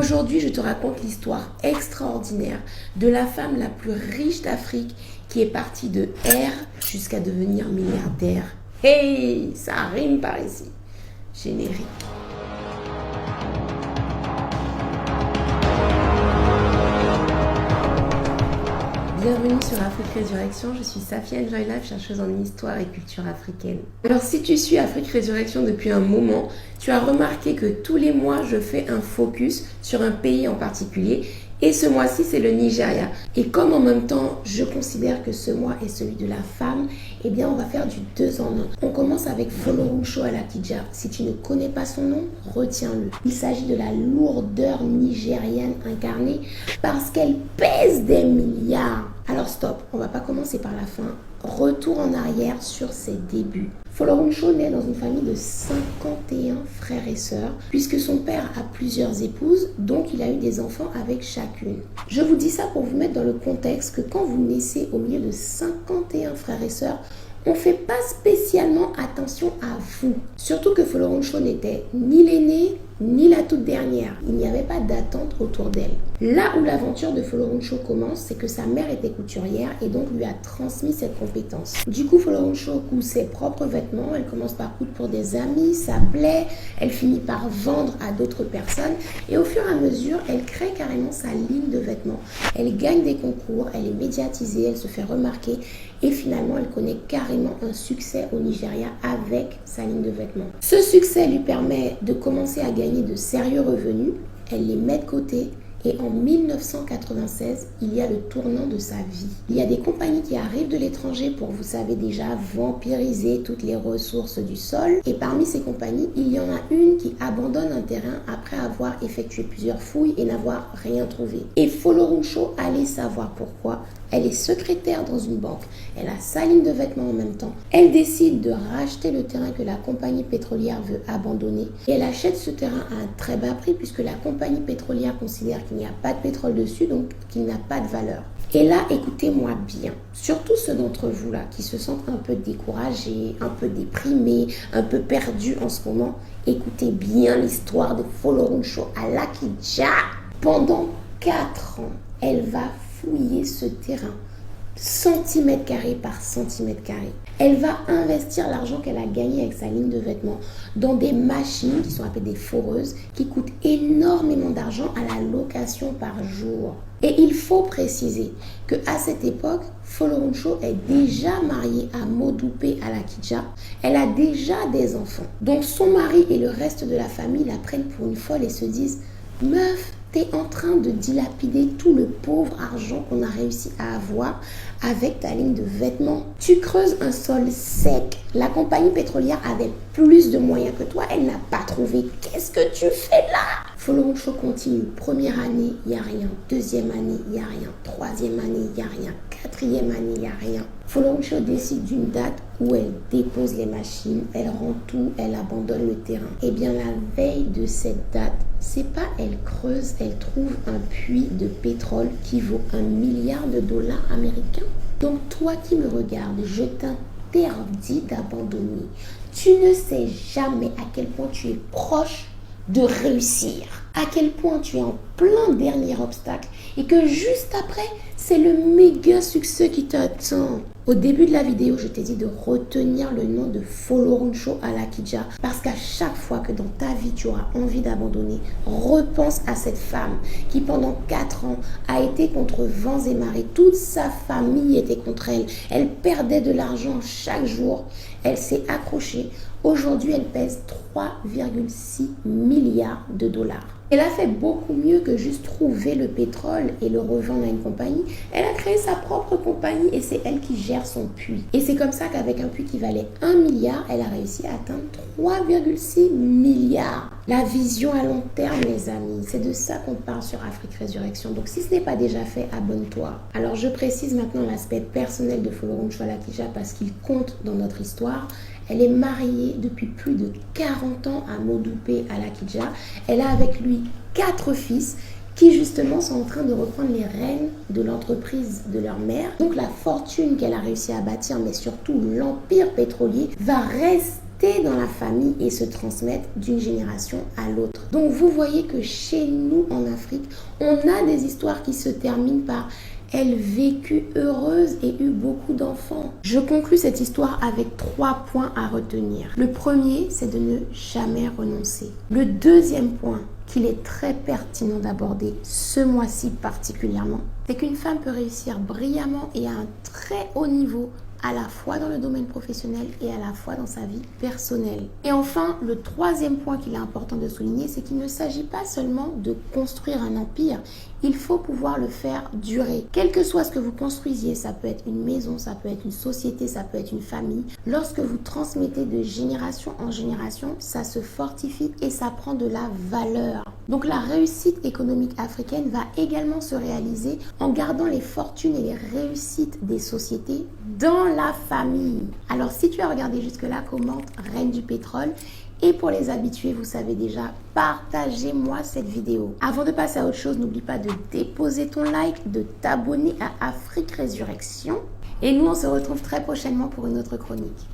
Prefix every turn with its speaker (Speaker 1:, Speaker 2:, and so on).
Speaker 1: Aujourd'hui, je te raconte l'histoire extraordinaire de la femme la plus riche d'Afrique qui est partie de R jusqu'à devenir milliardaire. Hey, ça rime par ici. Générique. Bienvenue sur Afrique Résurrection, je suis Safia Njoylife, chercheuse en histoire et culture africaine. Alors si tu suis Afrique Résurrection depuis un moment, tu as remarqué que tous les mois je fais un focus sur un pays en particulier et ce mois-ci c'est le Nigeria. Et comme en même temps je considère que ce mois est celui de la femme, eh bien on va faire du 2 en 1. On commence avec Folorunsho Alakija. Si tu ne connais pas son nom, retiens-le. Il s'agit de la lourdeur nigérienne incarnée parce qu'elle pèse des milliards. Alors stop, on va pas commencer par la fin. Retour en arrière sur ses débuts. Folorunsho naît dans une famille de 51 frères et sœurs, puisque son père a plusieurs épouses, donc il a eu des enfants avec chacune. Je vous dis ça pour vous mettre dans le contexte que quand vous naissez au milieu de 51 frères et sœurs, on ne fait pas spécialement attention à vous. Surtout que Folorunsho n'était ni l'aînée, ni la toute dernière. Il n'y avait pas d'attente autour d'elle. Là où l'aventure de Folorunsho commence, c'est que sa mère était couturière et donc lui a transmis cette compétence. Du coup, Folorunsho coud ses propres vêtements. Elle commence par coudre pour des amis, ça plaît. Elle finit par vendre à d'autres personnes. Et au fur et à mesure, elle crée carrément sa ligne de vêtements. Elle gagne des concours, elle est médiatisée, elle se fait remarquer. Et finalement, elle connaît carrément un succès au Nigeria avec sa ligne de vêtements. Ce succès lui permet de commencer à gagner de sérieux revenus. Elle les met de côté. Et en 1996, il y a le tournant de sa vie. Il y a des compagnies qui arrivent de l'étranger pour, vous savez déjà, vampiriser toutes les ressources du sol. Et parmi ces compagnies, il y en a une qui abandonne un terrain après avoir effectué plusieurs fouilles et n'avoir rien trouvé. Et Folorunsho allait savoir pourquoi. Elle est secrétaire dans une banque. Elle a sa ligne de vêtements en même temps. Elle décide de racheter le terrain que la compagnie pétrolière veut abandonner. Et elle achète ce terrain à un très bas prix puisque la compagnie pétrolière considère qu'il n'y a pas de pétrole dessus, donc qu'il n'a pas de valeur. Et là, écoutez-moi bien, surtout ceux d'entre vous là qui se sentent un peu découragés, un peu déprimés, un peu perdus en ce moment, écoutez bien l'histoire de Folorunsho Alakija. Pendant 4 ans, elle va fouiller ce terrain, centimètre carré par centimètre carré. Elle va investir l'argent qu'elle a gagné avec sa ligne de vêtements dans des machines qui sont appelées des foreuses, qui coûtent énormément d'argent à la location par jour. Et il faut préciser qu'à cette époque, Folorunsho est déjà mariée à Modupe Alakija. Elle a déjà des enfants. Donc son mari et le reste de la famille la prennent pour une folle et se disent « Meuf, t'es en train de dilapider tout le pauvre argent qu'on a réussi à avoir avec ta ligne de vêtements. Tu creuses un sol sec. La compagnie pétrolière avait plus de moyens que toi. Elle n'a pas trouvé. Qu'est-ce que tu fais là ?» Folorunsho continue. Première année, il n'y a rien. Deuxième année, il n'y a rien. Troisième année, il n'y a rien. Quatrième année, il n'y a rien. Folorunsho décide d'une date où elle dépose les machines, elle rend tout, elle abandonne le terrain. Et bien la veille de cette date, c'est pas elle creuse, elle trouve un puits de pétrole qui vaut $1 milliard américains. Donc toi qui me regardes, je t'interdis d'abandonner. Tu ne sais jamais à quel point tu es proche de réussir, à quel point tu es en plein dernier obstacle et que juste après, c'est le méga succès qui t'attend. Au début de la vidéo, je t'ai dit de retenir le nom de Folorunsho Alakija parce qu'à chaque fois que dans ta vie tu auras envie d'abandonner, repense à cette femme qui pendant 4 ans a été contre vents et marées. Toute sa famille était contre elle. Elle perdait de l'argent chaque jour. Elle s'est accrochée. Aujourd'hui, elle pèse 3,6 milliards de dollars. Elle a fait beaucoup mieux que juste trouver le pétrole et le revendre à une compagnie. Elle a créé sa propre compagnie et c'est elle qui gère son puits. Et c'est comme ça qu'avec un puits qui valait 1 milliard, elle a réussi à atteindre 3,6 milliards. La vision à long terme, les amis, c'est de ça qu'on parle sur Afrique Résurrection. Donc si ce n'est pas déjà fait, abonne-toi. Alors je précise maintenant l'aspect personnel de Folorunsho Alakija parce qu'il compte dans notre histoire. Elle est mariée depuis plus de 40 ans à Modupe Alakija. Elle a avec lui 4 fils qui justement sont en train de reprendre les rênes de l'entreprise de leur mère. Donc la fortune qu'elle a réussi à bâtir, mais surtout l'empire pétrolier, va rester rester dans la famille et se transmettre d'une génération à l'autre. Donc vous voyez que chez nous en Afrique, on a des histoires qui se terminent par elle vécut heureuse et eut beaucoup d'enfants. Je conclus cette histoire avec 3 points à retenir. Le premier, c'est de ne jamais renoncer. Le deuxième point, qu'il est très pertinent d'aborder ce mois-ci particulièrement, c'est qu'une femme peut réussir brillamment et à un très haut niveau à la fois dans le domaine professionnel et à la fois dans sa vie personnelle. Et enfin, le troisième point qu'il est important de souligner, c'est qu'il ne s'agit pas seulement de construire un empire, il faut pouvoir le faire durer. Quel que soit ce que vous construisiez, ça peut être une maison, ça peut être une société, ça peut être une famille. Lorsque vous transmettez de génération en génération, ça se fortifie et ça prend de la valeur. Donc la réussite économique africaine va également se réaliser en gardant les fortunes et les réussites des sociétés dans la famille. Alors si tu as regardé jusque-là, commente Reine du pétrole. Et pour les habitués, vous savez déjà, partagez-moi cette vidéo. Avant de passer à autre chose, n'oublie pas de déposer ton like, de t'abonner à Afrique Résurrection. Et nous, on se retrouve très prochainement pour une autre chronique.